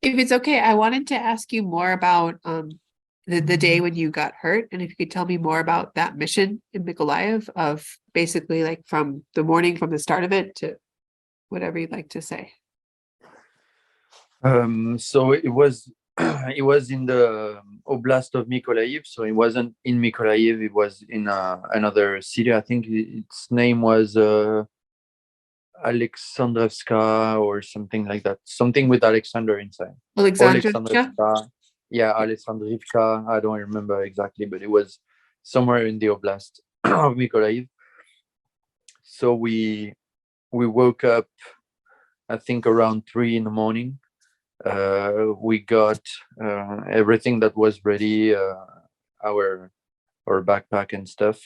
If it's okay, I wanted to ask you more about the day when you got hurt, and if you could tell me more about that mission in Mykolaiv of basically like from the morning, from the start of it to whatever you'd like to say. So it was it was in the oblast of Mykolaiv. So it wasn't in Mykolaiv. It was in another city. I think its name was Alexandrevska or something like that. Something with Alexander inside. Or Alexandrovka? Alexandrevska. Yeah, Alexandrivka. I don't remember exactly, but it was somewhere in the oblast of Mykolaiv. So we woke up, I think, around 3 in the morning. We got everything that was ready, our backpack and stuff.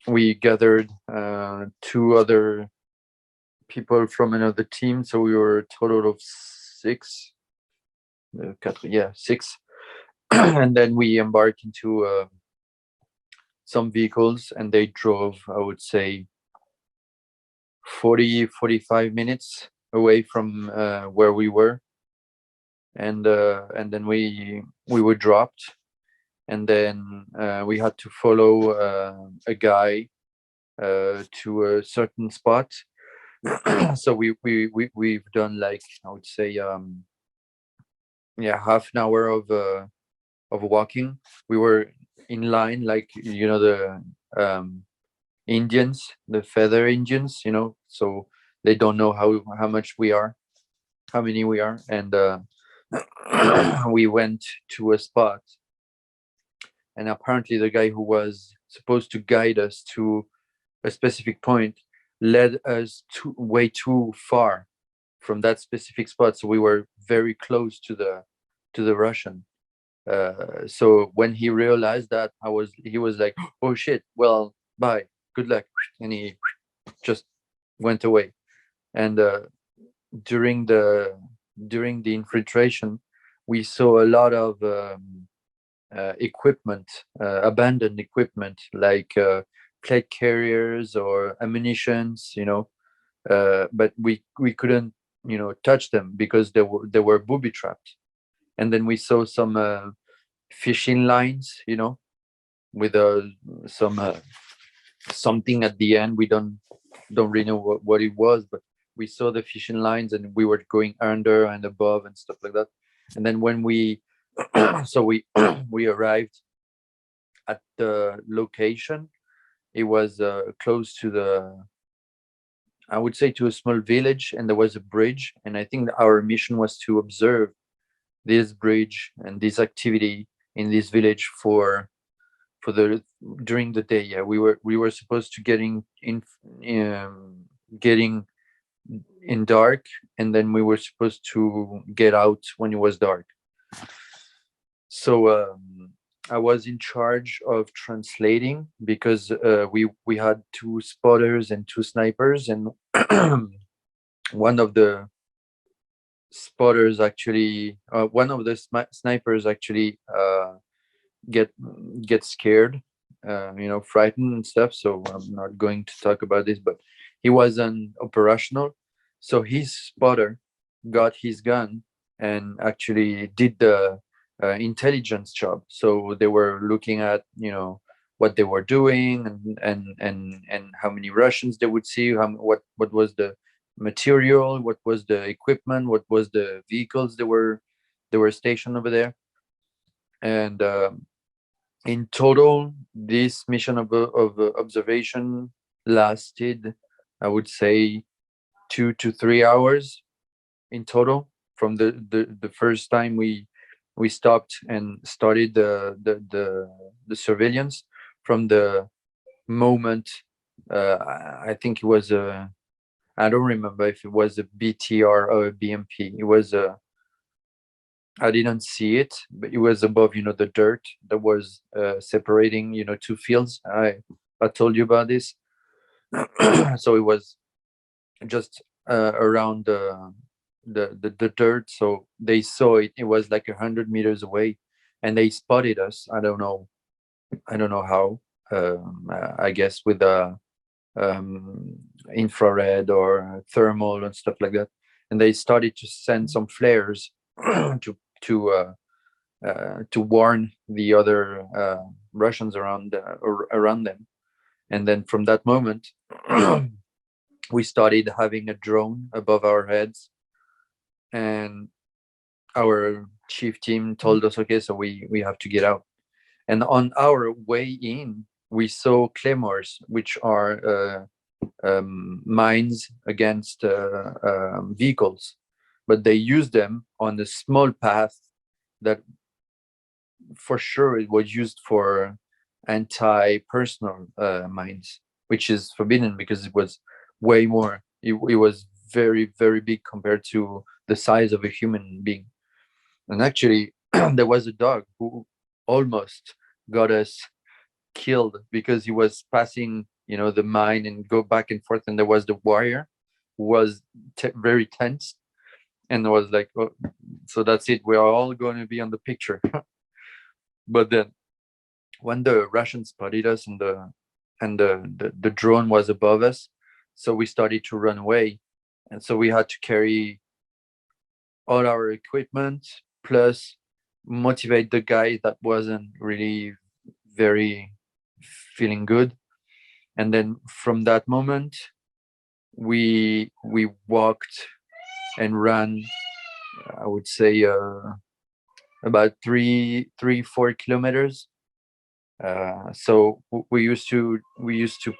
We gathered two other people from another team, so we were a total of six. Yeah, six. And then we embarked into some vehicles, and they drove, I would say, 45 minutes away from where we were, and then we were dropped, and then we had to follow a guy to a certain spot. So we've done, like, I would say, yeah, half an hour of walking. We were in line, like, the Indians, the feather Indians, so they don't know how much we are, how many we are, and we went to a spot, and apparently the guy who was supposed to guide us to a specific point led us way too far from that specific spot, so we were very close to the Russian. So when he realized that, he was like, "Oh shit! Well, bye, good luck," and he just went away. And during the infiltration, we saw a lot of equipment, abandoned equipment, like plate carriers or ammunitions, but we couldn't, touch them because they were booby trapped. And then we saw some fishing lines, with some something at the end. We don't really know what it was, but we saw the fishing lines, and we were going under and above and stuff like that. And then when we so we arrived at the location, it was close to I would say, to a small village, and there was a bridge, and I think our mission was to observe this bridge and this activity in this village for the during the day. Yeah, we were supposed to getting in dark, and then we were supposed to get out when it was dark. So I was in charge of translating, because we had two spotters and two snipers, and one of the spotters actually one of the snipers actually get scared, frightened and stuff. So I'm not going to talk about this, but he wasn't operational, so his spotter got his gun and actually did the intelligence job. So they were looking at, what they were doing, and how many Russians they would see, what was the material, what was the equipment, what was the vehicles they were stationed over there. And in total, this mission of observation lasted, I would say, 2 to 3 hours in total, from the first time we stopped and started the surveillance, from the moment, I think it was I don't remember if it was a BTR or a BMP. It was I didn't see it, but it was above, the dirt that was separating, two fields. I told you about this. So it was just around the dirt. So they saw it. It was like 100 meters away, and they spotted us. I don't know how. I guess with infrared or thermal and stuff like that. and they started to send some flares to to warn the other Russians around them. And then from that moment, we started having a drone above our heads, and our chief team told us, okay, so we have to get out. And on our way in, we saw claymores, which are mines against vehicles, but they used them on a small path that for sure it was used for anti-personal mines, which is forbidden because it was way more. It was very, very big compared to the size of a human being. And actually, there was a dog who almost got us killed because he was passing, the mine and go back and forth. And there was the warrior who was very tense and was like, oh, so that's it. We are all going to be on the picture. But then when the Russians spotted us and the drone was above us, so we started to run away. And so we had to carry all our equipment plus motivate the guy that wasn't really very feeling good. And then from that moment, we walked and ran, I would say about 4 kilometers. So we used to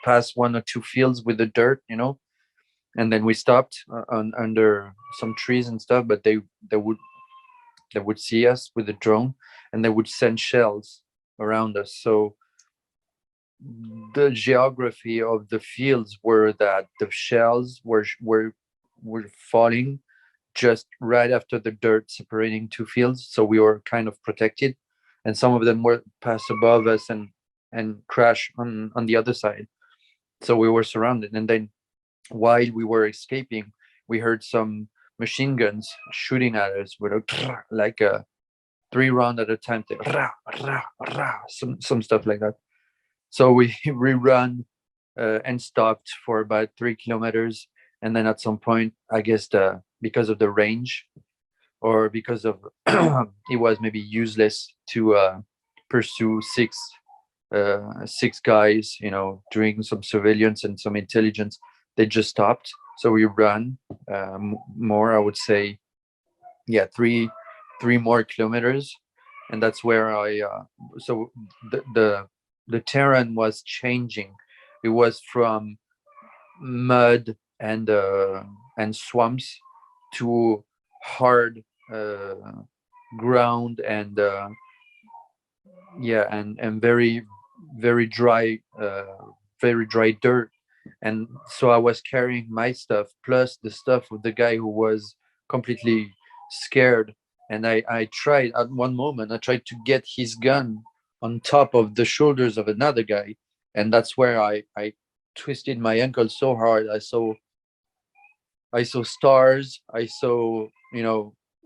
pass 1 or 2 fields with the dirt, and then we stopped under some trees and stuff, but they would see us with the drone, and they would send shells around us. So the geography of the fields were that the shells were falling just right after the dirt separating 2 fields, so we were kind of protected, and some of them were pass above us and crash on the other side. So we were surrounded, and then while we were escaping, we heard some machine guns shooting at us with like a 3 round at a time, some stuff like that. So we ran and stopped for about 3 kilometers, and then at some point, I guess because of the range, or because of it was maybe useless to pursue six guys, doing some surveillance and some intelligence. They just stopped. So we ran more, I would say, yeah, three more kilometers, and that's where I. So the terrain was changing. It was from mud and swamps to hard ground and yeah, and very very dry dirt. And so I was carrying my stuff plus the stuff of the guy who was completely scared. And I tried at one moment, I tried to get his gun on top of the shoulders of another guy, and that's where I twisted my ankle so hard. I saw stars. I saw,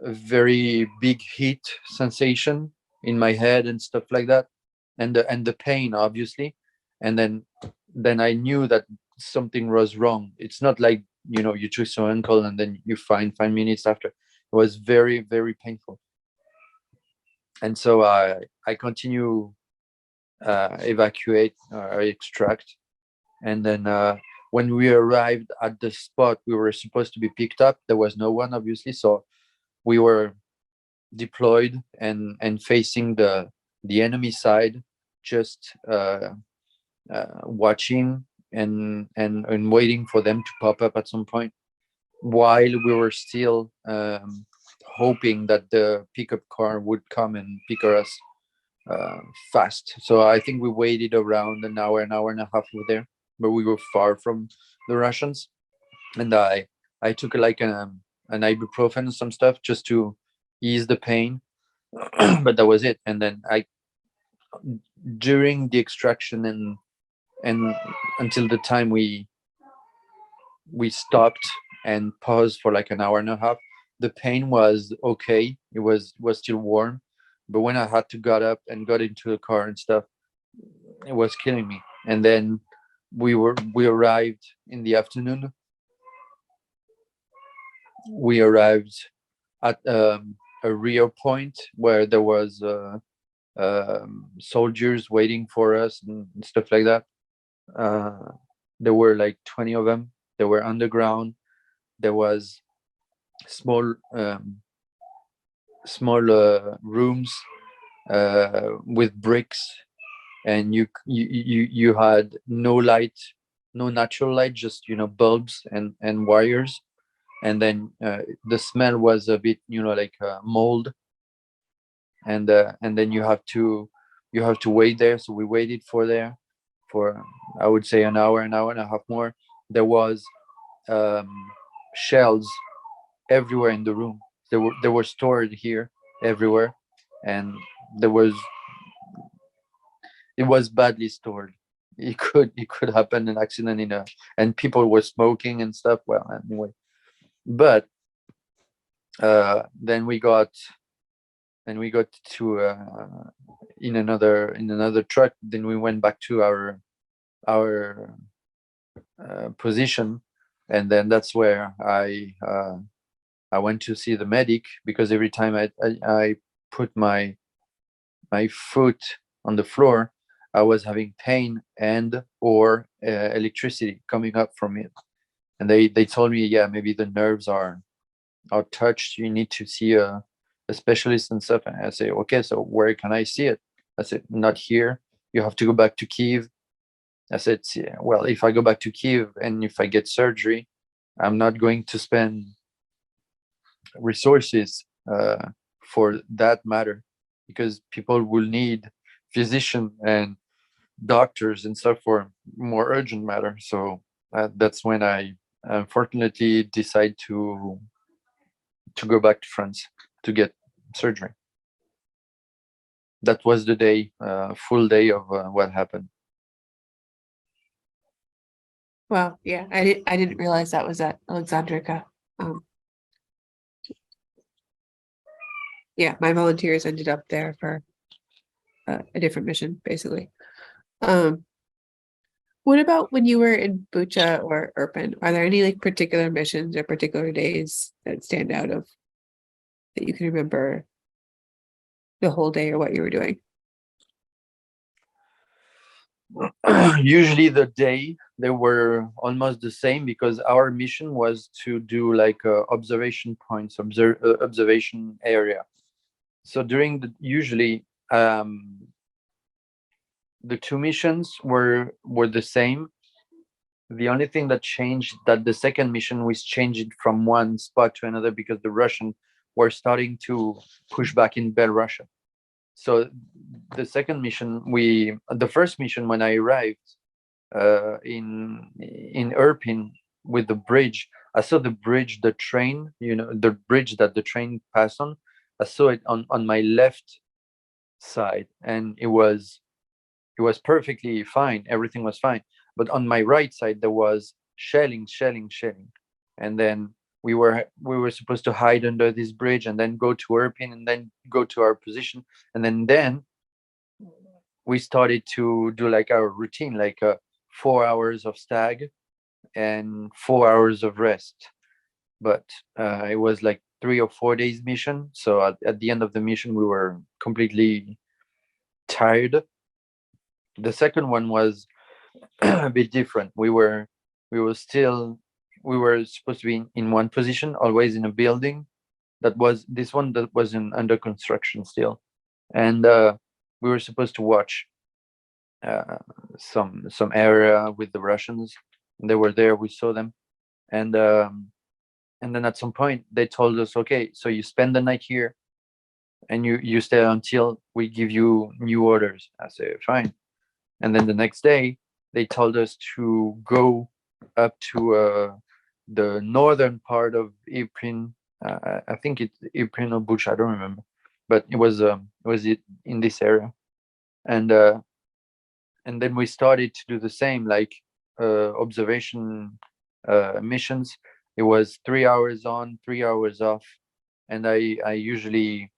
a very big heat sensation in my head and stuff like that, and the pain, obviously. And then I knew that something was wrong. It's not like, you twist your ankle and then you find 5 minutes after. It was very, very painful. And so I continue evacuate or extract, and then when we arrived at the spot we were supposed to be picked up, there was no one, obviously. So we were deployed and facing the enemy side, just watching and waiting for them to pop up at some point, while we were still hoping that the pickup car would come and pick us fast. So I think we waited around an hour and a half over there, but we were far from the Russians. And I took like an ibuprofen and some stuff just to ease the pain, but that was it. And then during the extraction and until the time we stopped and paused for like an hour and a half, the pain was okay. It was still warm, but when I had to got up and got into the car and stuff, it was killing me. And then we arrived in the afternoon, we arrived at a rear point where there was soldiers waiting for us and stuff like that. There were like 20 of them. They were underground. There was small rooms with bricks, and you had no light, no natural light, just bulbs and wires. And then the smell was a bit like mold, and then you have to wait there. So we waited for I would say an hour and a half more. There was um, shells everywhere in the room. They were stored here everywhere, and there was it was badly stored. It could happen an accident and people were smoking and stuff. Well, anyway, but then we got to in another truck. Then we went back to our position, and then that's where I went to see the medic, because every time I put my foot on the floor, I was having pain and/or electricity coming up from it. And they told me, yeah, maybe the nerves are touched. You need to see a specialist and stuff. And I say, okay, so where can I see it? I said, not here. You have to go back to Kiev. I said, well, if I go back to Kiev and if I get surgery, I'm not going to spend resources for that matter, because people will need physician and doctors and stuff for more urgent matter. So that's when I unfortunately decide to go back to France to get surgery. That was the day, full day of what happened. Well, yeah, I didn't realize that was at Alexandrica. Yeah, my volunteers ended up there for a different mission, basically. What about when you were in Bucha or Irpin? Are there any like particular missions or particular days that stand out of that you can remember the whole day or what you were doing? Usually the day they were almost the same, because our mission was to do like observation points, observation area. So during usually the two missions were the same. The only thing that changed, that the second mission was changed from one spot to another, because the Russian were starting to push back in Belarusia. So the second mission, the first mission, when I arrived in Irpin with the bridge, I saw the bridge, the train, the bridge that the train passed on. I saw it on my left side, and it was perfectly fine. Everything was fine. But on my right side, there was shelling. And then we were supposed to hide under this bridge and then go to Irpin and then go to our position. And then we started to do like our routine, like 4 hours of stag and 4 hours of rest. But it was like 3 or 4 days mission. So at the end of the mission, we were completely tired. The second one was a bit different. We were supposed to be in one position, always in a building. That was under construction still, and we were supposed to watch some area with the Russians. They were there. We saw them, and then at some point they told us, okay, so you spend the night here, and you stay until we give you new orders. I say fine. And then the next day they told us to go up to the northern part of Irpin. I think it's Irpin or Bucha, I don't remember, but it was in this area, and then we started to do the same, like observation missions. It was 3 hours on, 3 hours off, and I usually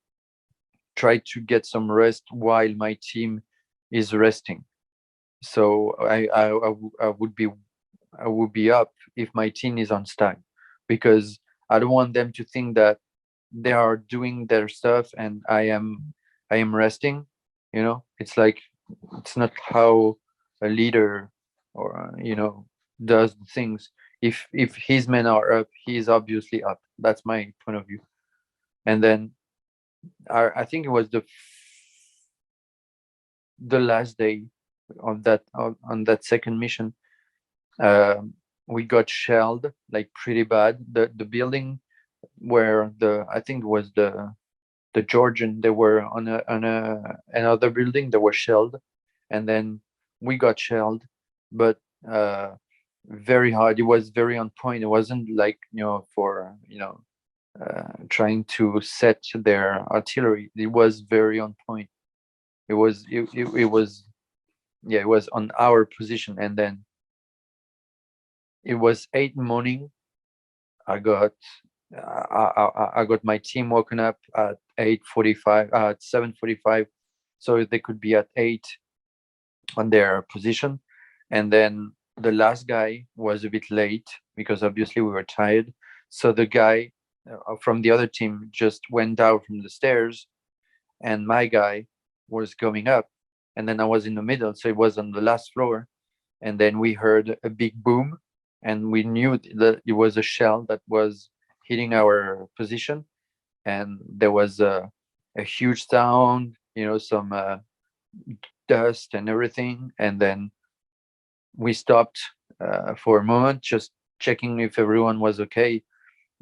try to get some rest while my team is resting. So I would be up if my team is on stag, because I don't want them to think that they are doing their stuff and I am resting. It's like, it's not how a leader or does things. If his men are up, he is obviously up. That's my point of view. And then I think it was the last day on that second mission. We got shelled like pretty bad. The building where I think it was the Georgian, they were on another building that was shelled, and then we got shelled, but very hard. It was very on point. It wasn't like for trying to set their artillery. It was very on point. It was yeah, it was on our position, and then it was 8 in the morning. I got I got my team woken up at 8:45, at 7:45, so they could be at 8 on their position. And then the last guy was a bit late because obviously we were tired. So the guy from the other team just went down from the stairs, and my guy was going up, and then I was in the middle, so it was on the last floor. And then we heard a big boom, and we knew that it was a shell that was hitting our position, and there was a huge sound, some dust and everything. And then we stopped for a moment, just checking if everyone was okay.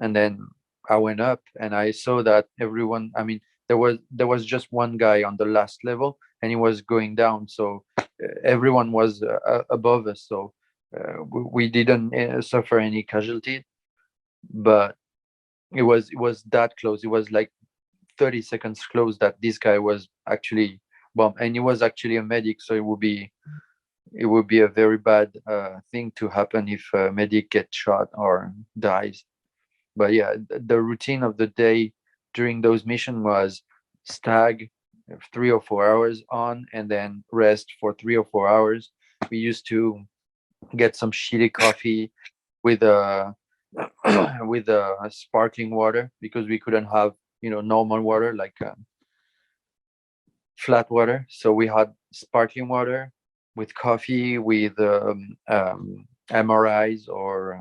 And then I went up and I saw that everyone, I mean, there was just one guy on the last level, and he was going down. So everyone was above us. So we didn't suffer any casualty, but it was that close. It was like 30 seconds close that this guy was actually bombed, and he was actually a medic. So it would be a very bad thing to happen if a medic gets shot or dies. But yeah, the routine of the day during those missions was stag 3 or 4 hours on, and then rest for 3 or 4 hours. We used to get some shitty coffee with with sparkling water, because we couldn't have normal water, like flat water. So we had sparkling water with coffee, with MRIs, or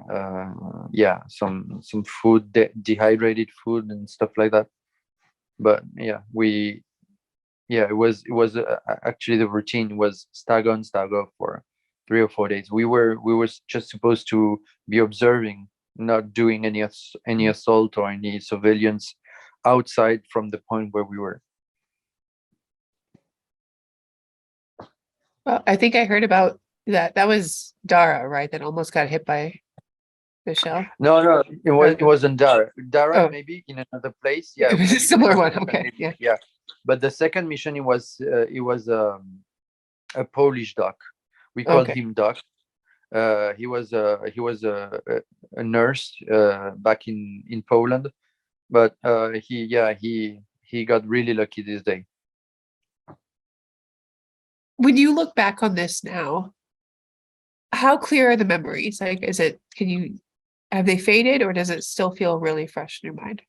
yeah, some food, dehydrated food and stuff like that. But it was actually the routine was stag on, stag off for 3 or 4 days. We were just supposed to be observing, not doing any assault or any surveillance outside from the point where we were. Well, I think I heard about that. That was Dara, right? That almost got hit by the shell. No, it wasn't Dara. Dara Oh, maybe in another place. Yeah, it was a maybe similar one. different Okay, maybe. yeah. Yeah, but the second mission, it was a Polish doc. We called Okay. him Doc. He was a nurse back in Poland, but he got really lucky this day. When you look back on this now, how clear are the memories? Like, have they faded, or does it still feel really fresh in your mind?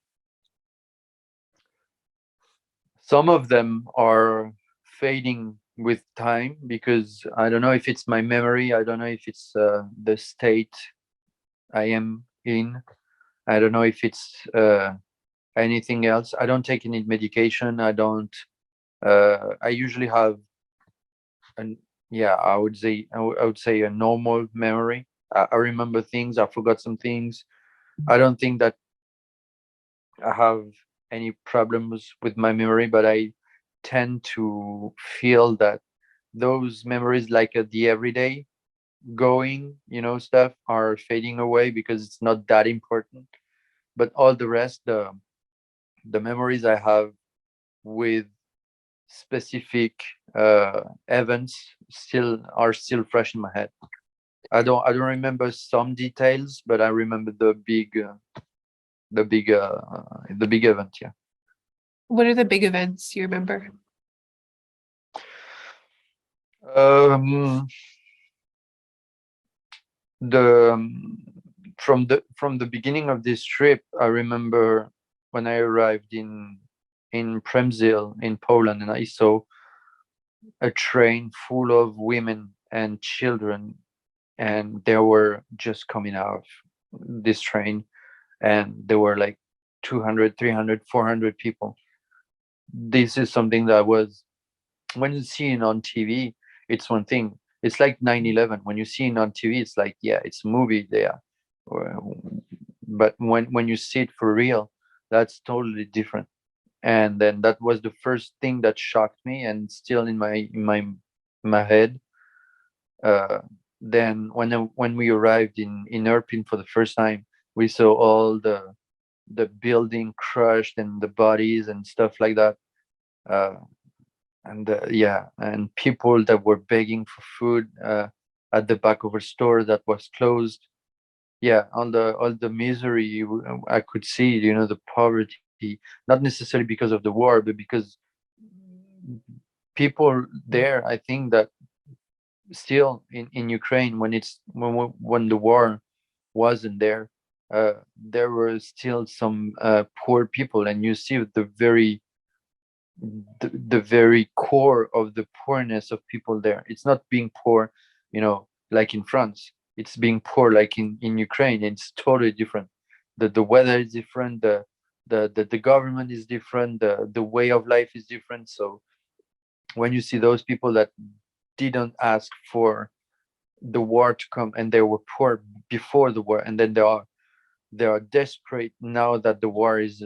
Some of them are fading with time, because I don't know if it's my memory. I don't know if it's the state I am in. I don't know if it's anything else. I don't take any medication. I don't. I usually have an yeah. I would say a normal memory. I remember things. I forgot some things. I don't think that I have any problems with my memory, but I tend to feel that those memories, like the everyday going, stuff, are fading away because it's not that important. But all the rest, the memories I have with specific events still fresh in my head. I don't remember some details, but I remember the big event. Yeah. What are the big events you remember? Um, the from the beginning of this trip, I remember when I arrived in Przemysl in Poland, and I saw a train full of women and children, and they were just coming out of this train, and there were like 200, 300, 400 people. This is something that was, when you see it on TV, it's one thing. It's like 9/11. When you see it on TV, it's like, yeah, it's a movie there. But when you see it for real, that's totally different. And then that was the first thing that shocked me, and still in my head. Uh, then when we arrived in Irpin for the first time, we saw all the building crushed and the bodies and stuff like that. Uh, and yeah, and people that were begging for food at the back of a store that was closed. Yeah, all the misery I could see, the poverty, not necessarily because of the war, but because people there, I think that still in Ukraine, when the war wasn't there, there were still some poor people, and you see the very core of the poorness of people there. It's not being poor, like in France. It's being poor like in Ukraine. It's totally different. The weather is different. The government is different. The way of life is different. So when you see those people that didn't ask for the war to come, and they were poor before the war, and then they are desperate now that the war is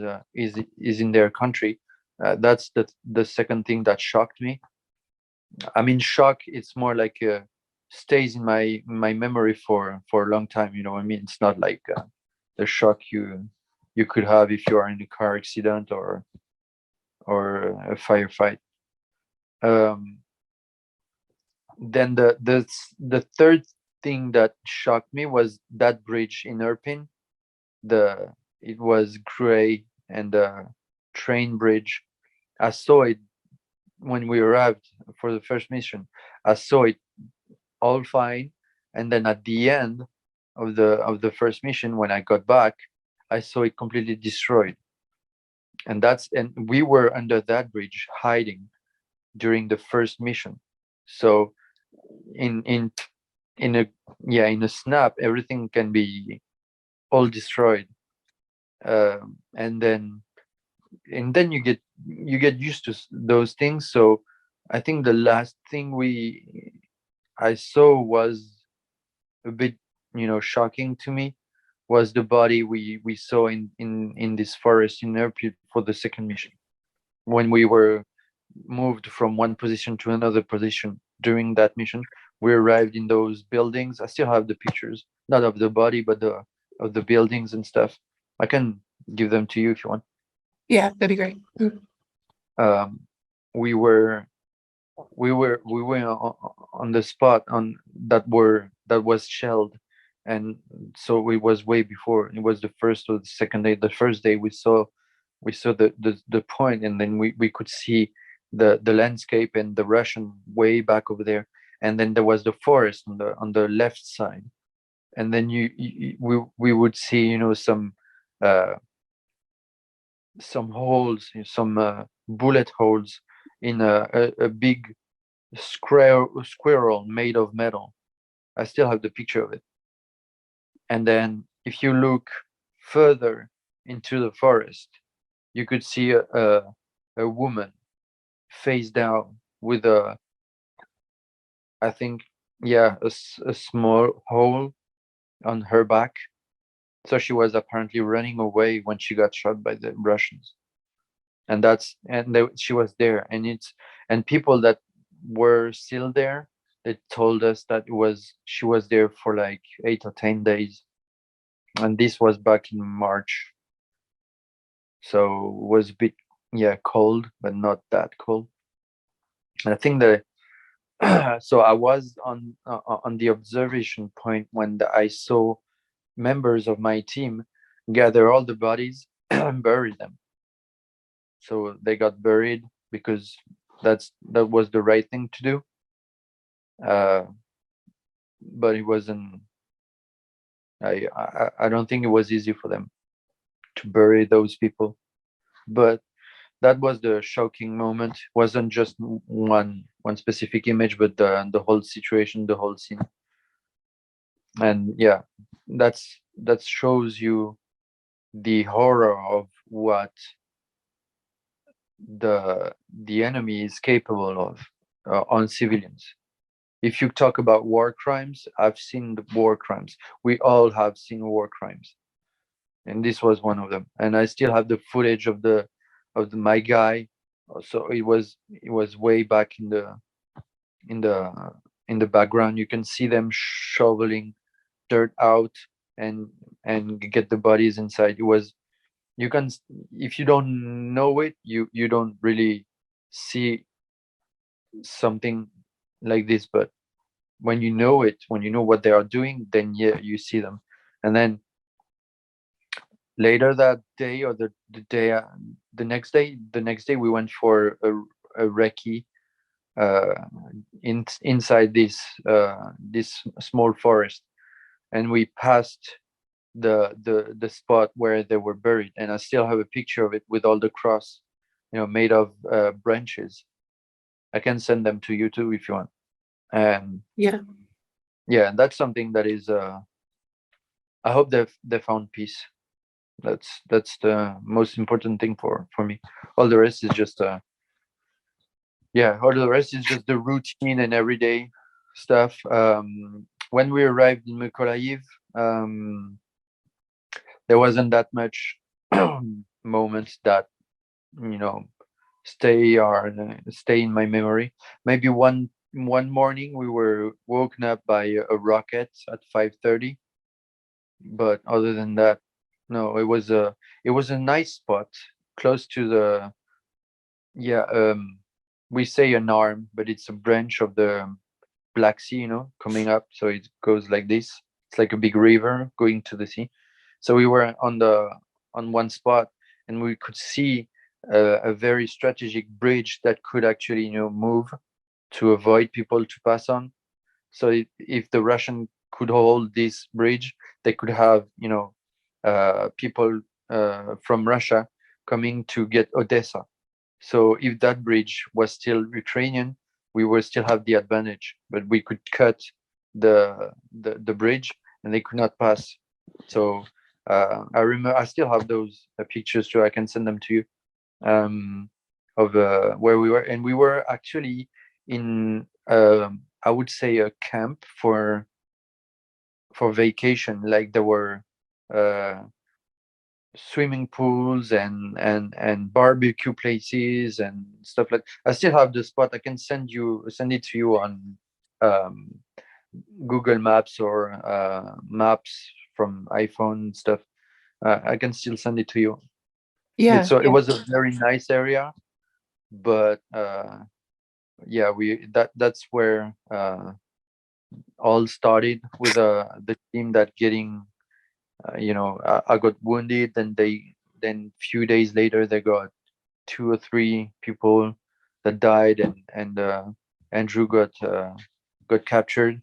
in their country. That's the second thing that shocked me. I mean, shock. It's more like stays in my memory for a long time. You know what I mean? It's not like the shock you could have if you are in a car accident or a firefight. Um, then the third thing that shocked me was that bridge in Irpin. It was gray, and the train bridge. I saw it when we arrived for the first mission. I saw it all fine, and then at the end of the first mission, when I got back, I saw it completely destroyed. And we were under that bridge hiding during the first mission. So in in in a in a snap, everything can be all destroyed. Um, and then and then you get used to those things. So I think the last thing I saw was a bit, shocking to me, was the body we saw in this forest in Erput for the second mission, when we were moved from one position to another position. During that mission, we arrived in those buildings. I still have the pictures, not of the body, but of the buildings and stuff. I can give them to you if you want. Yeah, that'd be great. um, we were we were on the spot on that was shelled. And so it was way before. It was the first or the second day. The first day we saw the point, and then we could see the landscape and the Russian way back over there. And then there was the forest on the left side. And then we would see, uh some holes, some bullet holes in a big squirrel made of metal. I still have the picture of it. And then if you look further into the forest, you could see a woman face down with I think, yeah, a small hole on her back. So she was apparently running away when she got shot by the Russians. She was there, and people that were still there, they told us that she was there for like 8 or 10 days. And this was back in March. So it was a bit, yeah, cold, but not that cold. And I think that so I was on the observation point when I saw members of my team gather all the bodies and bury them. So they got buried because that was the right thing to do. uh, but it wasn't I don't think it was easy for them to bury those people. But that was the shocking moment. It wasn't just one specific image, but the whole situation, the whole scene. And yeah, that shows you the horror of what the enemy is capable of on civilians. If you talk about war crimes, I've seen the war crimes. We all have seen war crimes, and this was one of them. And I still have the footage of my guy. So it was way back in the in the background. You can see them shoveling dirt out and get the bodies inside. It was you can if you don't know it, you don't really see something like this. But when you know it, when you know what they are doing, then yeah, you see them. And then later that day, or the next day we went for a recce inside this small forest, and we passed the spot where they were buried, and I still have a picture of it with all the cross, made of branches. I can send them to you too if you want. And Yeah. yeah, that's something that is I hope they found peace. That's the most important thing for me. All the rest is just all the rest is just the routine and everyday stuff. When we arrived in Mykolaiv, there wasn't that much moments that you know stay in my memory. Maybe one morning we were woken up by a rocket at 5:30, but other than that, no. It was a nice spot close to the yeah. We say an arm, but it's a branch of the Black Sea, coming up. So it goes like this. It's like a big river going to the sea. So we were on one spot, and we could see a very strategic bridge that could actually, move to avoid people to pass on. So if the Russian could hold this bridge, they could have, people from Russia coming to get Odessa. So if that bridge was still Ukrainian, we would still have the advantage, but we could cut the bridge, and they could not pass. So I remember I still have those pictures too. I can send them to you, of where we were, and we were actually in I would say a camp for vacation. Like there were uh, swimming pools and barbecue places and stuff. Like, I still have the spot. I can send it to you on um, Google Maps or maps from iPhone stuff. I can still send it to you. Yeah. It was a very nice area, but yeah, that's where all started with the team that getting I got wounded, and then few days later they got two or three people that died, and Andrew got captured.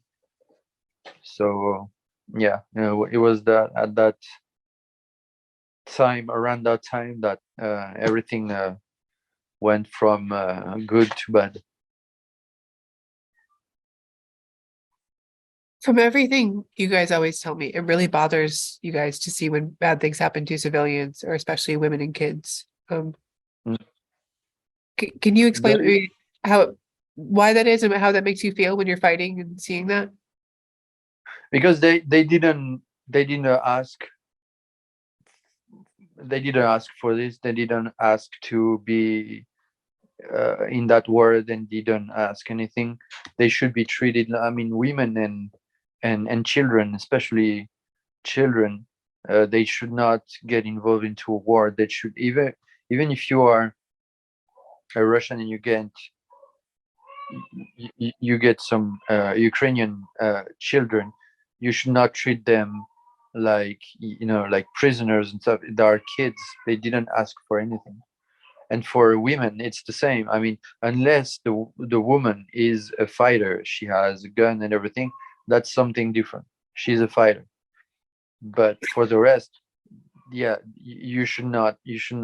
So yeah, it was that at that time, around that time, that everything went from good to bad. From everything you guys always tell me, it really bothers you guys to see when bad things happen to civilians, or especially women and kids. Mm. Can you explain That is maybe why that is and how that makes you feel when you're fighting and seeing that? because they didn't ask for this. They didn't ask to be in that world, and didn't ask anything. They should be treated. I mean, women and children, especially children, they should not get involved into a war. That should, even if you are a Russian and you get some Ukrainian children, you should not treat them like like prisoners and stuff. They are kids. They didn't ask for anything. And for women, it's the same. I mean, unless the woman is a fighter, she has a gun and everything. That's something different. She's a fighter. But for the rest, yeah, you should not you should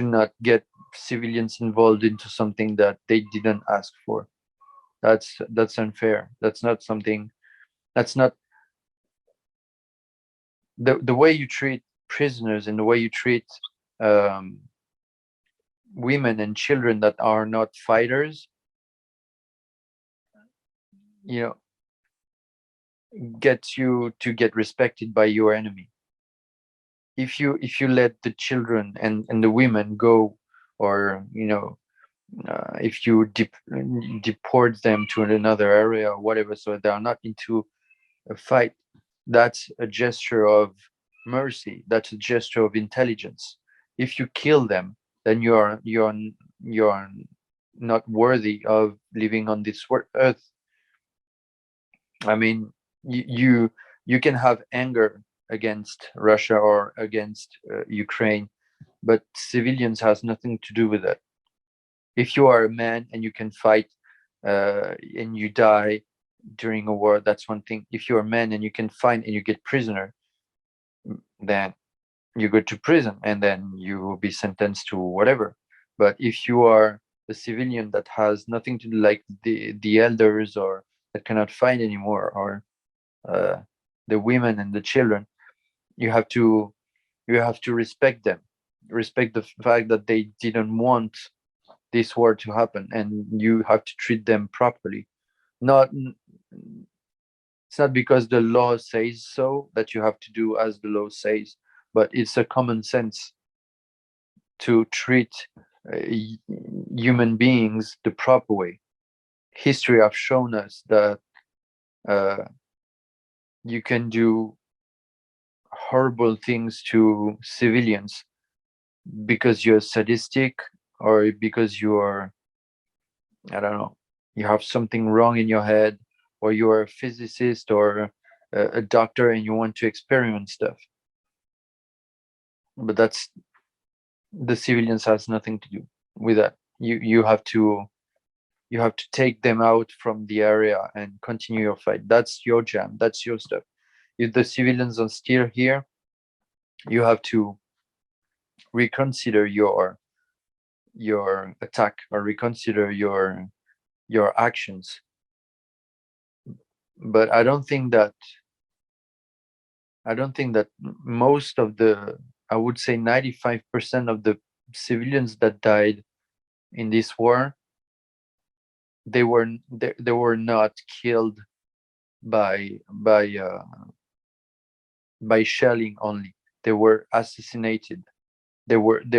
not get civilians involved into something that they didn't ask for. That's unfair. That's not something. That's not the way you treat prisoners and the way you treat um, women and children that are not fighters. You know, gets you to get respected by your enemy. If you let the children and the women go, or if you deport them to another area or whatever, so they are not into a fight, that's a gesture of mercy. That's a gesture of intelligence. If you kill them, then you're not worthy of living on this earth. I mean, you can have anger against Russia or against Ukraine, but civilians has nothing to do with that. If you are a man and you can fight and you die during a war, that's one thing. If you're a man and you can fight and you get prisoner, then you go to prison and then you will be sentenced to whatever. But if you are a civilian that has nothing to do, like the elders, or that cannot fight anymore, or uh, the women and the children, you have to respect them, respect the fact that they didn't want this war to happen, and you have to treat them properly. Not It's not because the law says so that you have to do as the law says, but it's a common sense to treat uh, human beings the proper way. History have shown us that uh, you can do horrible things to civilians because you're sadistic, or because you're, I don't know, you have something wrong in your head, or you're a physicist or a doctor and you want to experiment stuff. But that's the civilians has nothing to do with that. You have to take them out from the area and continue your fight. That's your jam. That's your stuff. If the civilians are still here, you have to reconsider your attack, or reconsider your actions. But I don't think that most of the, I would say 95% of the civilians that died in this war, they were not killed by shelling only. They were assassinated. They were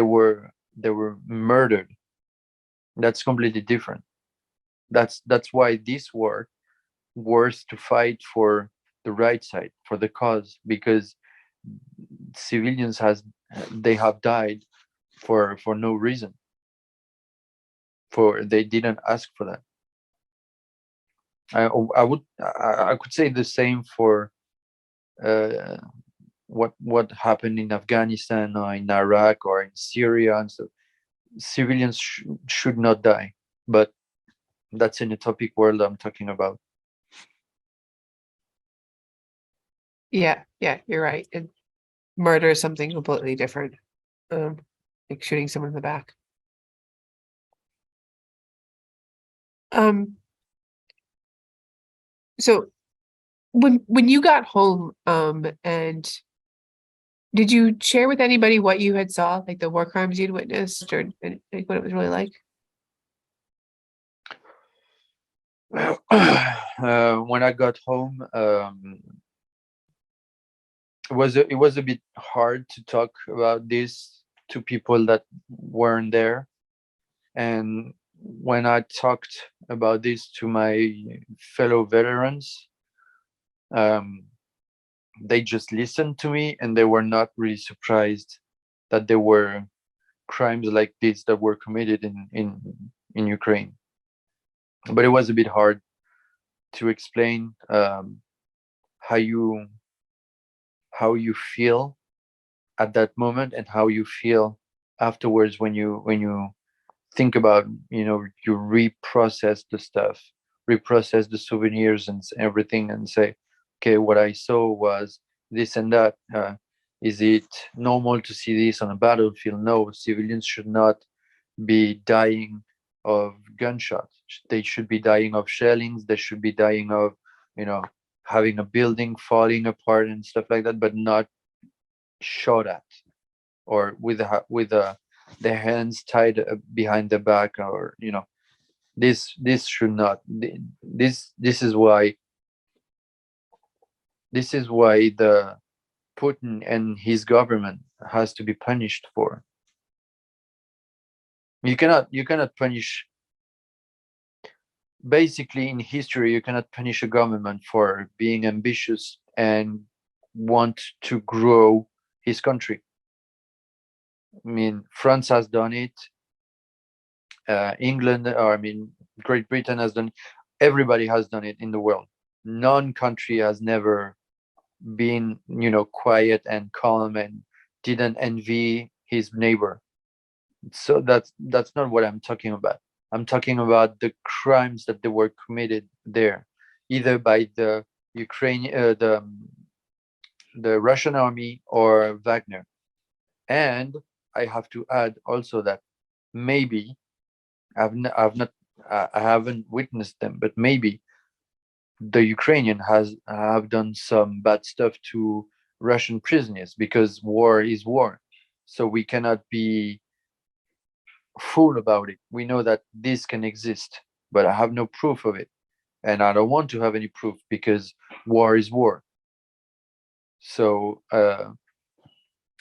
murdered. That's completely different. That's why this war worth to fight for the right side, for the cause, because civilians has they have died for no reason, for they didn't ask for that. I could say the same for uh, what happened in Afghanistan or in Iraq or in Syria, and so civilians should not die. But that's in the topic world I'm talking about. Yeah, you're right. And murder is something completely different. Um, like shooting someone in the back. Um, so when you got home, and did you share with anybody what you had saw, like the war crimes you'd witnessed, or like what it was really like? When I got home, it was a bit hard to talk about this to people that weren't there. And when I talked about this to my fellow veterans, um, they just listened to me, and they were not really surprised that there were crimes like this that were committed in Ukraine. But it was a bit hard to explain how you feel at that moment, and how you feel afterwards when you think about, you reprocess the stuff, reprocess the souvenirs and everything and say, okay, what I saw was this and that. Is it normal to see this on a battlefield? No, civilians should not be dying of gunshots. They should be dying of shellings. They should be dying of, having a building falling apart and stuff like that, but not shot at or with their hands tied behind the back, or this should not. This is why the Putin and his government has to be punished for. You cannot punish, basically in history, you cannot punish a government for being ambitious and want to grow his country. I mean, France has done it. England, or I mean, Great Britain has done it. Everybody has done it in the world. None country has never been, quiet and calm and didn't envy his neighbor. So that's not what I'm talking about. I'm talking about the crimes that they were committed there, either by the Ukrainian, the Russian army or Wagner. And I have to add also that maybe I haven't witnessed them, but maybe the Ukrainian have done some bad stuff to Russian prisoners, because war is war. So we cannot be fool about it. We know that this can exist, but I have no proof of it, and I don't want to have any proof, because war is war. So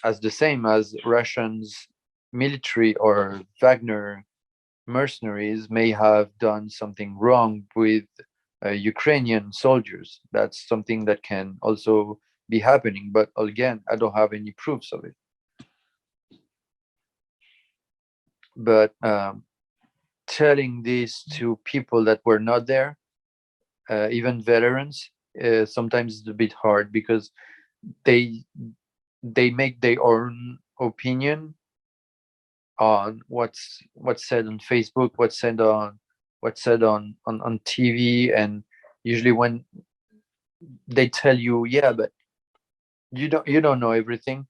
as the same as Russians military or Wagner mercenaries may have done something wrong with Ukrainian soldiers, that's something that can also be happening, but again, I don't have any proofs of it. But telling this to people that were not there, even veterans, sometimes it's a bit hard, because they make their own opinion on what's said on Facebook, what's said on TV, and usually when they tell you, yeah, but you don't know everything,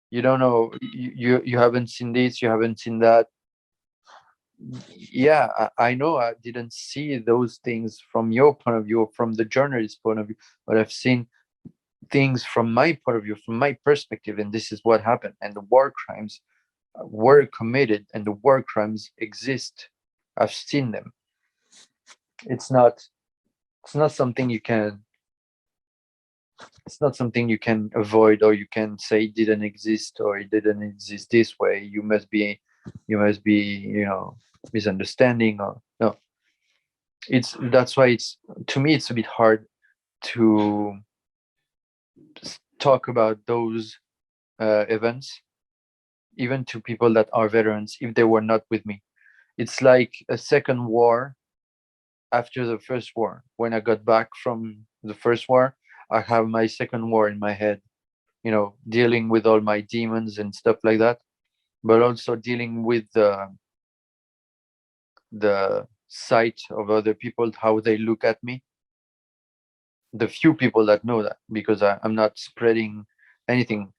you don't know, you haven't seen this, you haven't seen that. Yeah, I know I didn't see those things from your point of view, from the journalist point of view, but I've seen things from my point of view, from my perspective, and this is what happened. And the war crimes were committed, and the war crimes exist. I've seen them. It's not something you can avoid, or you can say it didn't exist, or it didn't exist this way. You must be misunderstanding, or no. That's why to me it's a bit hard to talk about those events, even to people that are veterans, if they were not with me. It's like a second war after the first war. When I got back from the first war, I have my second war in my head, dealing with all my demons and stuff like that, but also dealing with the sight of other people, how they look at me. The few people that know that, because I'm not spreading anything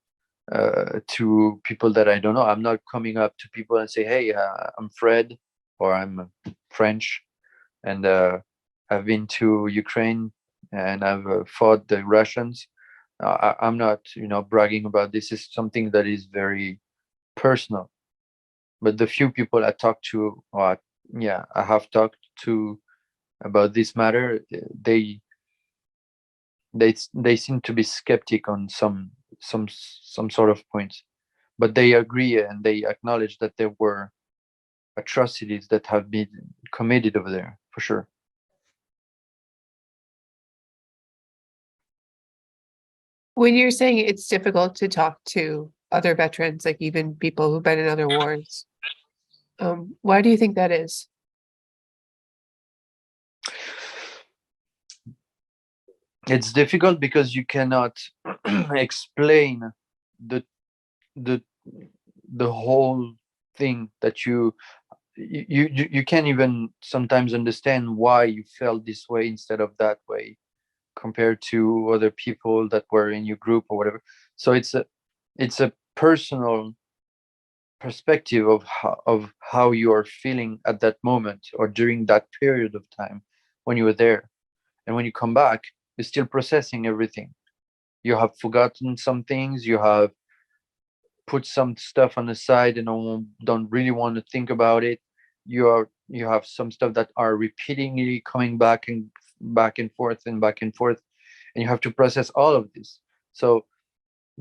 to people that I don't know. I'm not coming up to people and say, hey, I'm Fred, or I'm French, and I've been to Ukraine, and I've fought the Russians. I'm not, bragging about this. Is something that is very personal. But the few people I talk to, or I have talked to about this matter, they seem to be skeptic on some sort of points, but they agree and they acknowledge that there were atrocities that have been committed over there, for sure. When you're saying it's difficult to talk to other veterans, like even people who've been in other wars, why do you think that is? It's difficult because you cannot explain the the the whole thing that you you can't even sometimes understand why you felt this way instead of that way compared to other people that were in your group or whatever. So it's a personal perspective of how you are feeling at that moment or during that period of time when you were there. And when you come back, you're still processing everything. You have forgotten some things, you have put some stuff on the side and don't really want to think about it. You have some stuff that are repeatedly coming back and forth and back and forth, and you have to process all of this. So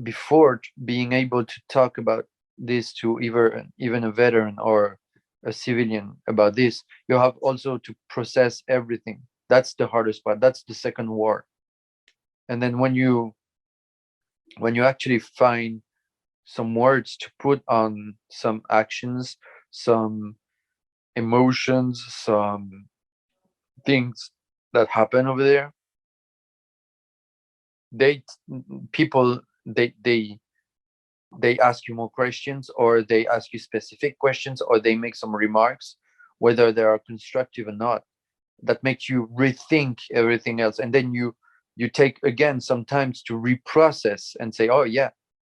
before being able to talk about this to either even a veteran or a civilian about this, you have also to process everything. That's the hardest part. That's the second war. And then when you actually find some words to put on some actions, some emotions, some things that happen over there, they people they ask you more questions, or they ask you specific questions, or they make some remarks, whether they are constructive or not, that make you rethink everything else. And then you take again sometimes to reprocess and say, oh yeah,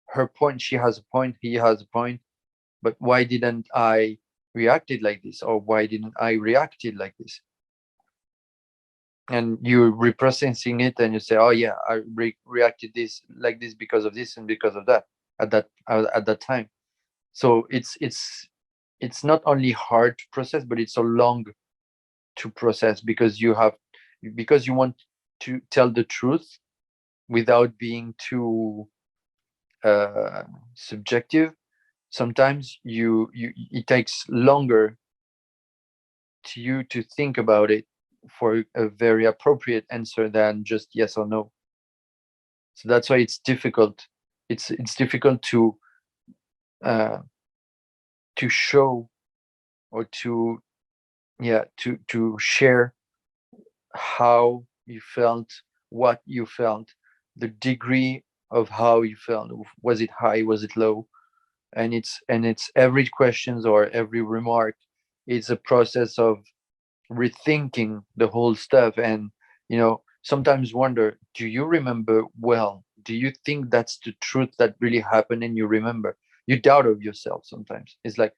her point, she has a point, he has a point, but why didn't I reacted like this, or why didn't I reacted like this? And you're reprocessing it, and you say, oh yeah, I reacted this like this because of this and because of that at that time. So it's not only hard to process, but it's so long to process, because you want to tell the truth without being too uh, subjective. Sometimes it takes longer to you to think about it for a very appropriate answer than just yes or no. So that's why it's difficult. It's difficult uh, to show, or to share how you felt, what you felt, the degree of how you felt. Was it high? Was it low? And it's every questions or every remark is a process of rethinking the whole stuff. And sometimes wonder, do you remember well? Do you think that's the truth that really happened and you remember? You doubt of yourself sometimes. It's like,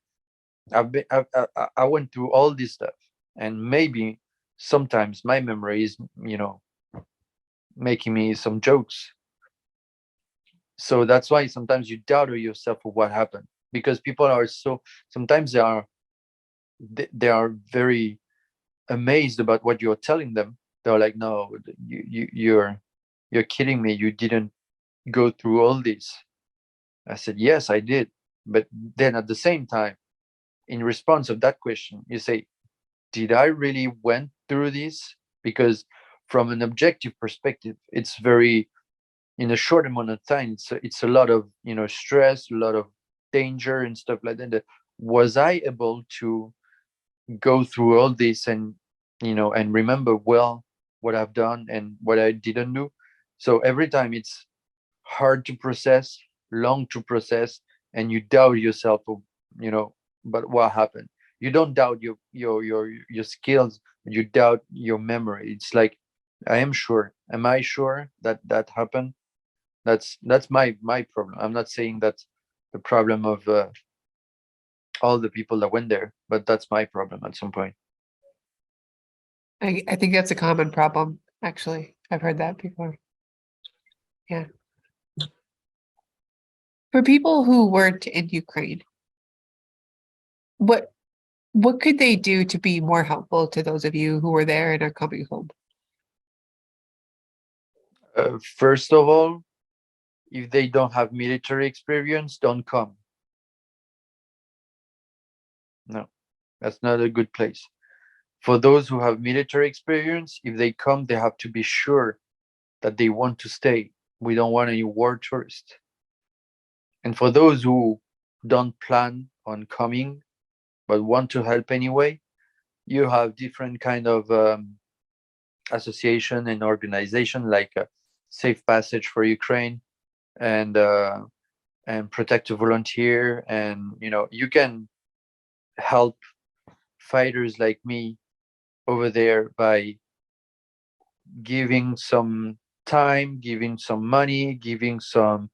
I went through all this stuff, and maybe sometimes my memory is making me some jokes. So that's why sometimes you doubt of yourself of what happened, because people are so, sometimes they are very amazed about what you're telling them. They're like, no, you're kidding me, you didn't go through all this. I said, yes, I did. But then at the same time, in response of that question, you say, did I really went through this? Because from an objective perspective, it's very, in a short amount of time, it's a lot of stress, a lot of danger and stuff like that. Was I able to go through all this and remember well what I've done and what I didn't do? So every time it's hard to process, long to process, and you doubt yourself of, you know but what happened? You don't doubt your skills, you doubt your memory. It's like, I am sure, am I sure that that happened? That's my problem. I'm not saying that's the problem of all the people that went there, but that's my problem at some point. I think that's a common problem, actually. I've heard that before. Yeah. For people who weren't in Ukraine, what what could they do to be more helpful to those of you who were there and are coming home? First of all, if they don't have military experience, don't come. No, that's not a good place. For those who have military experience, if they come, they have to be sure that they want to stay. We don't want any war tourists. And for those who don't plan on coming but want to help anyway, you have different kind of association and organization, like Safe Passage for Ukraine, and Protect to Volunteer, and you can help fighters like me over there by giving some time, giving some money, giving some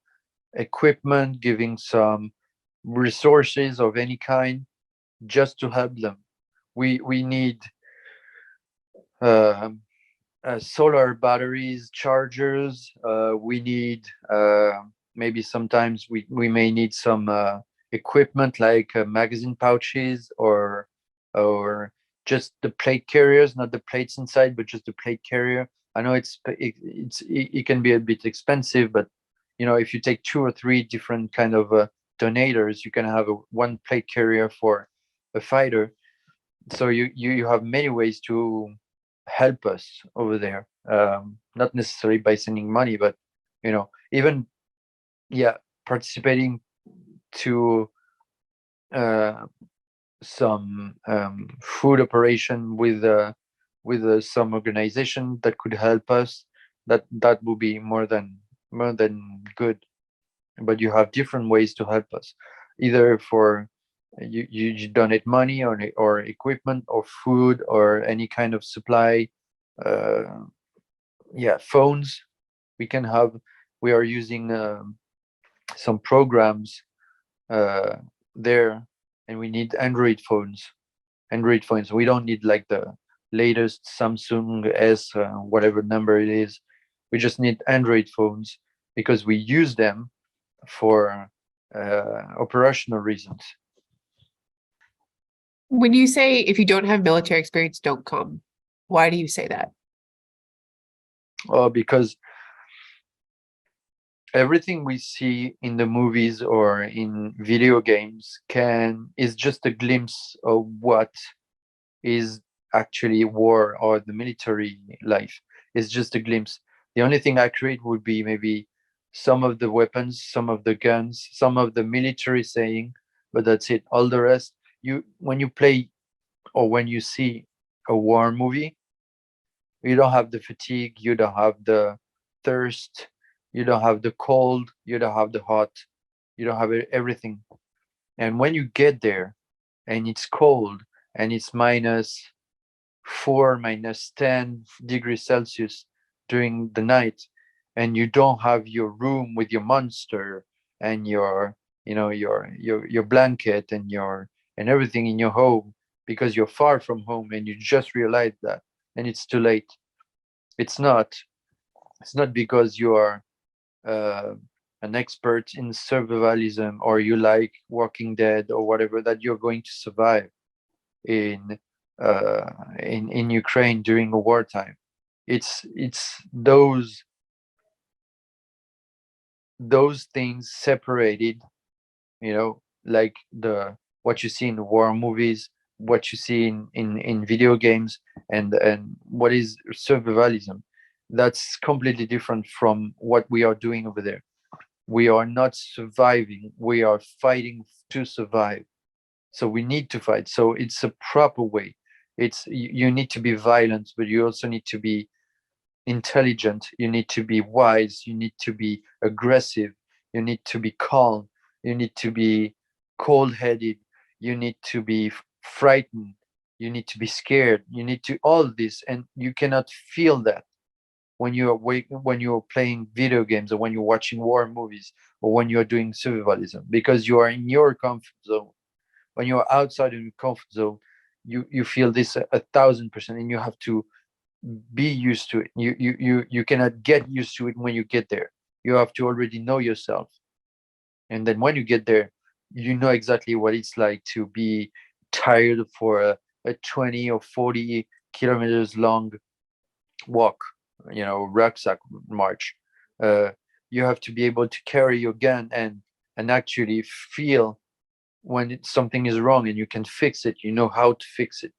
equipment, giving some resources of any kind, just to help them. We need uh, solar batteries, chargers. We need maybe sometimes we may need some equipment like magazine pouches or just the plate carriers, not the plates inside, but just the plate carrier. I know it can be a bit expensive, but if you take two or three different kind of donators, you can have one plate carrier for a fighter. So you have many ways to help us over there, not necessarily by sending money, but even, yeah, participating to uh, some food operation with some organization that could help us. That would be more than good. But you have different ways to help us, either for you donate money or equipment or food or any kind of supply. uh, yeah, phones. We are using some programs uh, there, and we need Android phones. We don't need like the latest Samsung S, whatever number it is. We just need Android phones because we use them for operational reasons. When you say if you don't have military experience, don't come, why do you say that? Because everything we see in the movies or in video games is just a glimpse of what is actually war or the military life. It's just a glimpse. The only thing accurate would be maybe some of the weapons, some of the guns, some of the military saying, but that's it. All the rest, when you play or when you see a war movie, you don't have the fatigue, you don't have the thirst, you don't have the cold, you don't have the hot, you don't have everything. And when you get there and it's cold and it's -4, -10 degrees Celsius during the night, and you don't have your room with your monster and your blanket and everything in your home, because you're far from home and you just realize that, and it's too late. It's not because you are uh, an expert in survivalism or you like Walking Dead or whatever that you're going to survive in in Ukraine during a wartime. It's those things separated, like the what you see in war movies, what you see in video games, and what is survivalism. That's completely different from what we are doing over there. We are not surviving, we are fighting to survive. So we need to fight, so it's a proper way. You need to be violent, but you also need to be intelligent, you need to be wise, you need to be aggressive, you need to be calm, you need to be cold-headed, you need to be frightened, you need to be scared, you need to all this, and you cannot feel that when you're when you're playing video games or when you're watching war movies or when you're doing survivalism, because you are in your comfort zone. When you're outside in your comfort zone, you feel this 1,000%, and you have to be used to it. You cannot get used to it when you get there. You have to already know yourself, and then when you get there, you know exactly what it's like to be tired for a 20 or 40 kilometers long walk, rucksack march. uh, you have to be able to carry your gun and actually feel when something is wrong, and you can fix it, you know how to fix it.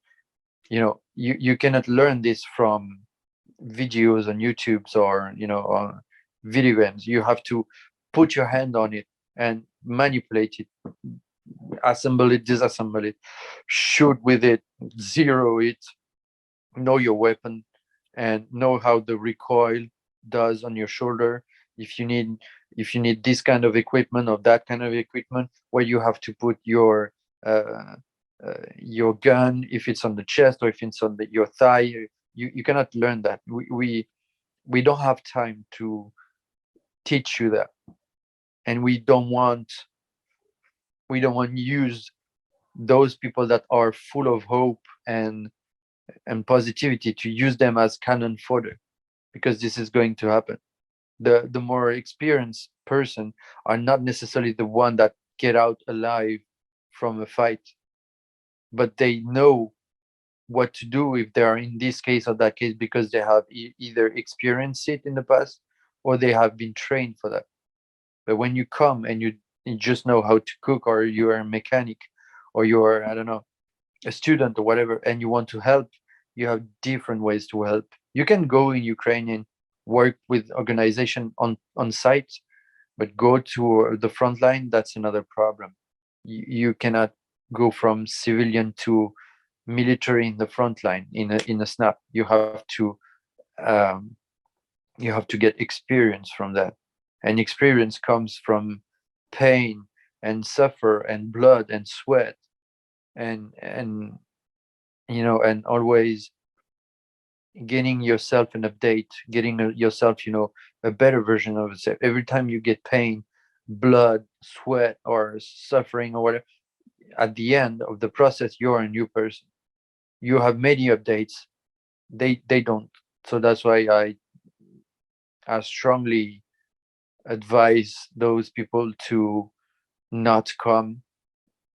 You cannot learn this from videos on YouTube's or video games. You have to put your hand on it and manipulate it, assemble it, disassemble it, shoot with it, zero it, know your weapon, and know how the recoil does on your shoulder. If you need this kind of equipment or that kind of equipment, where you have to put your your gun, if it's on the chest or if it's on your thigh. You cannot learn that. We don't have time to teach you that, and we don't want to use those people that are full of hope and positivity to use them as cannon fodder, because this is going to happen. The more experienced person are not necessarily the one that get out alive from a fight, but they know what to do if they are in this case or that case, because they have either experienced it in the past or they have been trained for that. But when you come and you just know how to cook, or you are a mechanic, or you are, I don't know, a student or whatever, and you want to help, you have different ways to help. You can go in Ukraine and work with organization on site, but go to the front line, that's another problem. You cannot go from civilian to military in the front line in a snap. Um, you have to get experience from that, and experience comes from pain and suffer and blood and sweat, and and always getting yourself an update, getting yourself, a better version of yourself. Every time you get pain, blood, sweat, or suffering or whatever, at the end of the process, you're a new person. You have many updates. They don't. So that's why I strongly advise those people to not come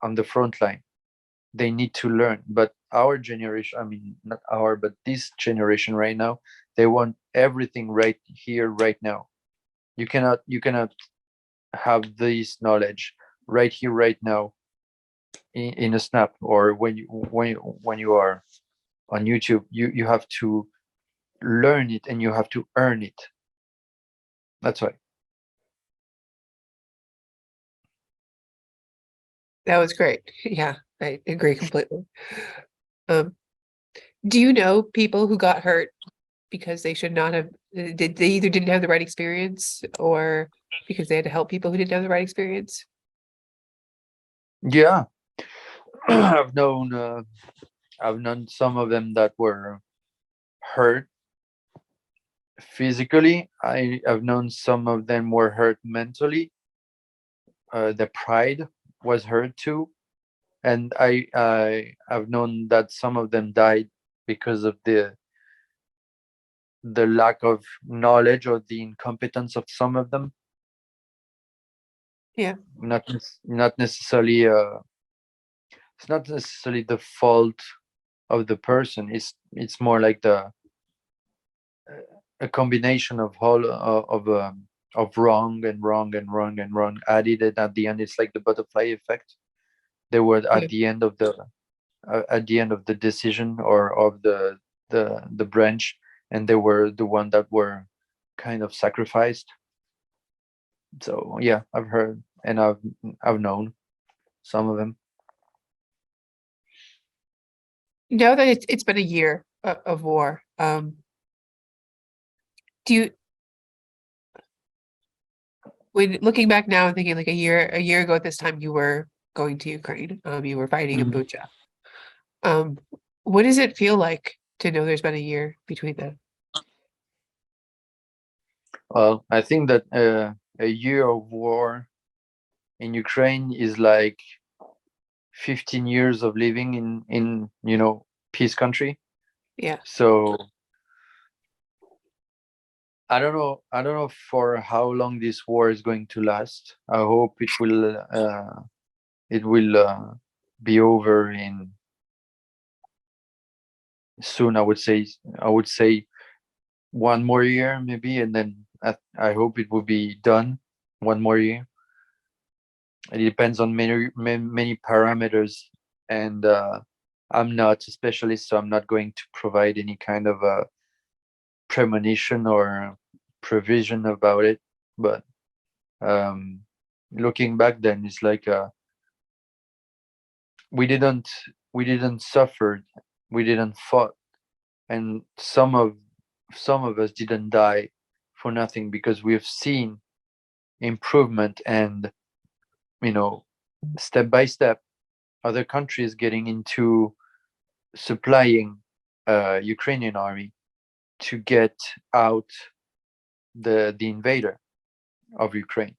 on the front line. They need to learn. But our generation, I mean, not our, but this generation right now, they want everything right here, right now. You cannot have this knowledge right here, right now, in a snap, or when you are on YouTube. You have to learn it, and you have to earn it. That's why. That was great. Yeah, I agree completely. Um, do you know people who got hurt because they should not have, did they either didn't have the right experience, or because they had to help people who didn't have the right experience? Yeah. I've known some of them that were hurt physically. I've known some of them were hurt mentally. The pride was hurt too, and I've known that some of them died because of the lack of knowledge or the incompetence of some of them. Yeah. Not necessarily. It's not necessarily the fault of the person. It's more like a combination of whole of wrong and wrong and wrong and wrong added, and at the end it's like the butterfly effect. They were Yeah. at the end of the decision, or of the branch, and they were the one that were kind of sacrificed. So yeah, I've heard, and I've known some of them. Now that it's been a year of war, do you, when looking back now and thinking like a year ago at this time you were going to Ukraine, you were fighting in Mhm. Bucha. Um, what does it feel like to know there's been a year between them? Well, I think that a year of war in Ukraine is like 15 years of living in peace country. Yeah. So I don't know for how long this war is going to last. I hope it will be over in soon. I would say 1 more year maybe, and then I hope it will be done 1 more year. It depends on many parameters, and I'm not a specialist, so I'm not going to provide any kind of a premonition or provision about it. But um, looking back, then it's like we didn't we didn't suffer, we didn't fought, and some of us didn't die for nothing, because we've seen improvement, and you know step by step other countries getting into supplying Ukrainian army to get out the invader of Ukraine.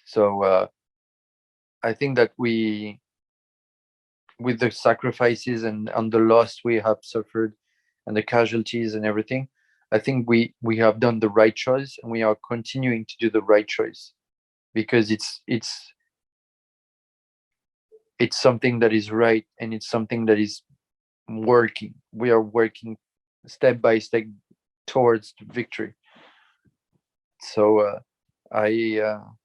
So I think that we, with the sacrifices and the loss we have suffered and the casualties and everything, I think we have done the right choice, and we are continuing to do the right choice, because it's something that is right, and it's something that is working. We are working step by step towards victory. So I'm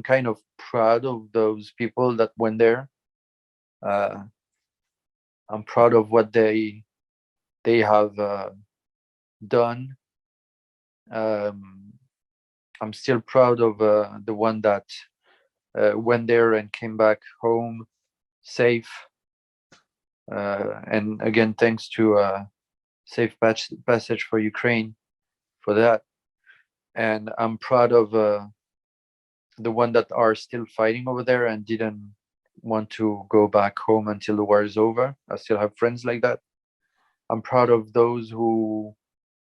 kind of proud of those people that went there. I'm proud of what they have done. I'm still proud of the one that went there and came back home safe. And again, thanks to Safe Passage for Ukraine for that. And I'm proud of the one that are still fighting over there and didn't want to go back home until the war is over. I still have friends like that. I'm proud of those who,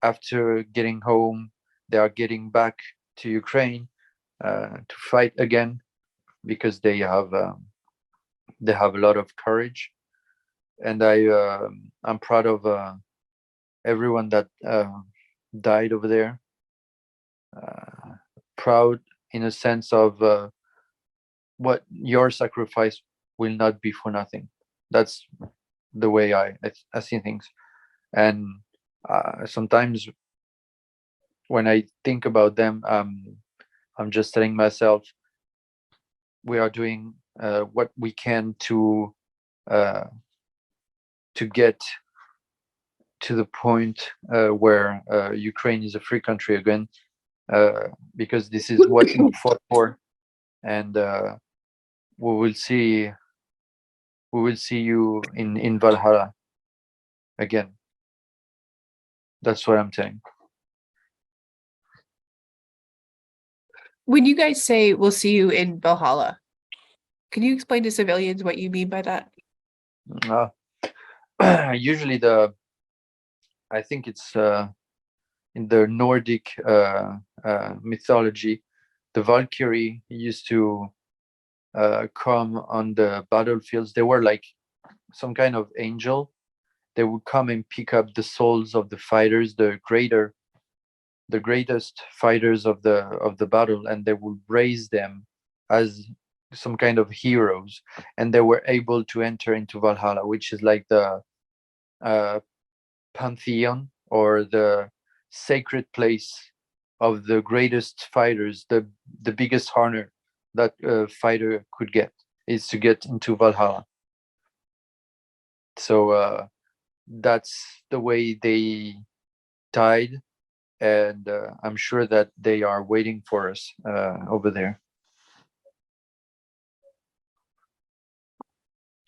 after getting home, they are getting back to Ukraine to fight again, because they have a lot of courage. And I'm proud of everyone that died over there. Proud in a sense of what your sacrifice will not be for nothing. That's the way I see things. And sometimes when I think about them, I'm just telling myself, we are doing what we can to get to the point where Ukraine is a free country again, because this is what we fought for. And we will see you in Valhalla again. That's what I'm saying. When you guys say we'll see you in Valhalla, can you explain to civilians what you mean by that? Usually I think it's in the Nordic mythology, the Valkyrie used to come on the battlefields. They were like some kind of angel. They would come and pick up the souls of the fighters, the greatest fighters of the battle, and they would raise them as some kind of heroes, and they were able to enter into Valhalla, which is like the pantheon, or the sacred place of the greatest fighters. The biggest honor that a fighter could get is to get into Valhalla. So that's the way they died, and I'm sure that they are waiting for us over there.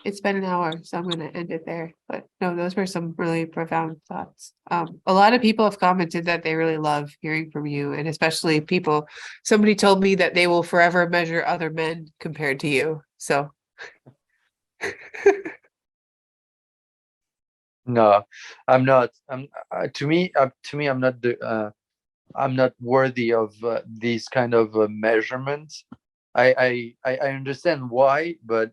It's been an hour, so I'm going to end it there. But no, those were some really profound thoughts. A lot of people have commented that they really love hearing from you, and especially somebody told me that they will forever measure other men compared to you. So No, I'm not. To me, I'm not worthy of these kind of measurements. I understand why, but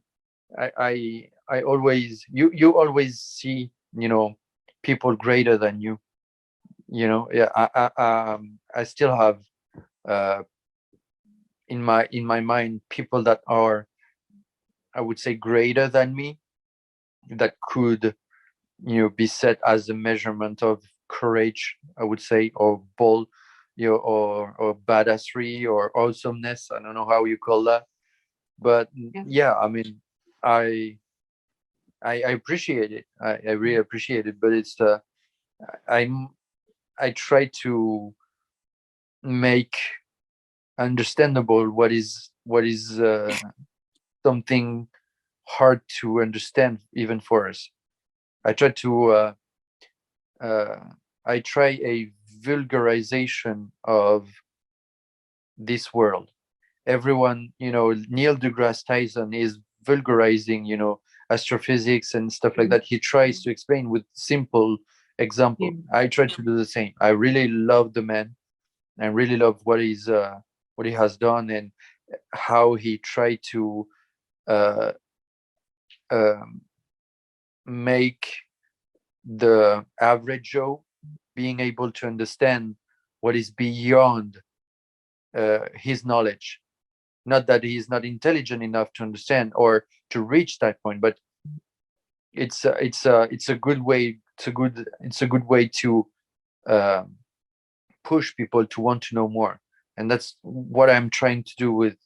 I always, you always see, people greater than you. Yeah. I still have in my mind people that are, I would say, greater than me, that could, be set as a measurement of courage, I would say, or bold, or badassery, or awesomeness. I don't know how you call that, but yeah, I mean, I appreciate it. I really appreciate it, but it's I try to make understandable what is something hard to understand, even for us. I try to I try a vulgarization of this world. Everyone, Neil deGrasse Tyson is vulgarizing, astrophysics and stuff like that. He tries to explain with simple example. I try to do the same. I really love the man and really love what he has done, and how he tried to uh, um, make the average Joe being able to understand what is beyond his knowledge. Not that he is not intelligent enough to understand or to reach that point, but it's a good way. It's a good way to um, push people to want to know more, and that's what I'm trying to do with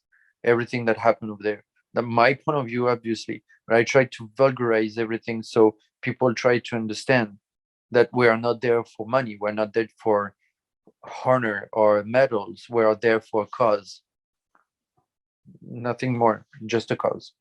everything that happened over there. My point of view, obviously, but I try to vulgarize everything so people try to understand that we are not there for money. We're not there for honor or medals. We are there for a cause. Nothing more, just a cause.